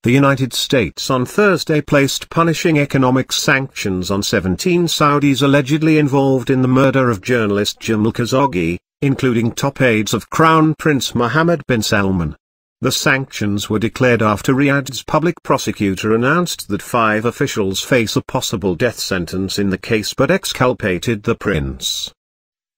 The United States on Thursday placed punishing economic sanctions on 17 Saudis allegedly involved in the murder of journalist Jamal Khashoggi, including top aides of Crown Prince Mohammed bin Salman. The sanctions were declared after Riyadh's public prosecutor announced that 5 officials face a possible death sentence in the case but exculpated the prince.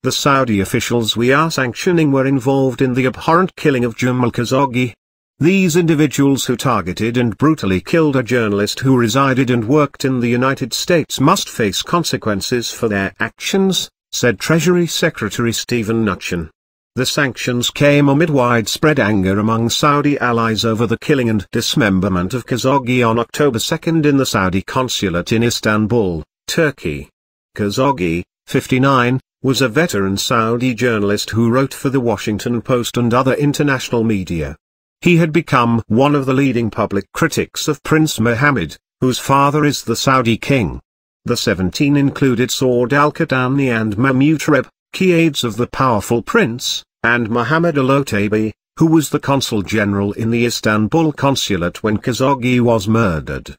The Saudi officials we are sanctioning were involved in the abhorrent killing of Jamal Khashoggi. These individuals who targeted and brutally killed a journalist who resided and worked in the United States must face consequences for their actions, said Treasury Secretary Steven Mnuchin. The sanctions came amid widespread anger among Saudi allies over the killing and dismemberment of Khashoggi on October 2 in the Saudi consulate in Istanbul, Turkey. Khashoggi, 59, was a veteran Saudi journalist who wrote for The Washington Post and other international media. He had become one of the leading public critics of Prince Mohammed, whose father is the Saudi king. The 17 included Saud al-Qahtani and Mahmoud Reb, key aides of the powerful prince, and Mohammed al-Otaibi, who was the consul general in the Istanbul consulate when Khashoggi was murdered.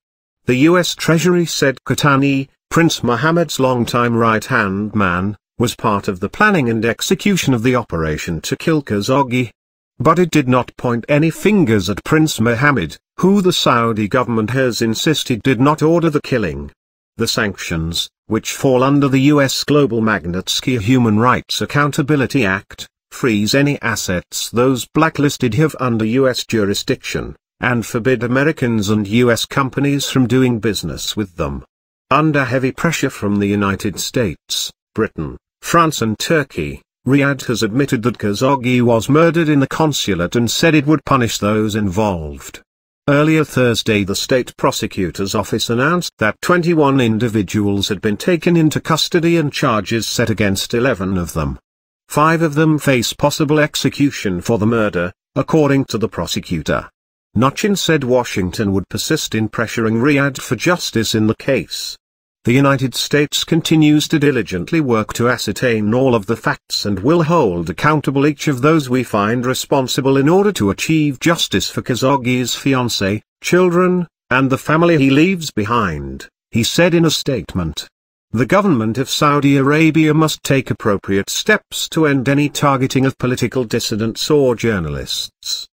The U.S. Treasury said Qahtani, Prince Mohammed's longtime right-hand man, was part of the planning and execution of the operation to kill Khashoggi. But it did not point any fingers at Prince Mohammed, who the Saudi government has insisted did not order the killing. The sanctions, which fall under the U.S. Global Magnitsky Human Rights Accountability Act, freeze any assets those blacklisted have under U.S. jurisdiction, and forbid Americans and U.S. companies from doing business with them. Under heavy pressure from the United States, Britain, France and Turkey, Riyadh has admitted that Khashoggi was murdered in the consulate and said it would punish those involved. Earlier Thursday the state prosecutor's office announced that 21 individuals had been taken into custody and charges set against 11 of them. 5 of them face possible execution for the murder, according to the prosecutor. Mnuchin said Washington would persist in pressuring Riyadh for justice in the case. The United States continues to diligently work to ascertain all of the facts and will hold accountable each of those we find responsible in order to achieve justice for Khashoggi's fiancée, children, and the family he leaves behind, he said in a statement. The government of Saudi Arabia must take appropriate steps to end any targeting of political dissidents or journalists.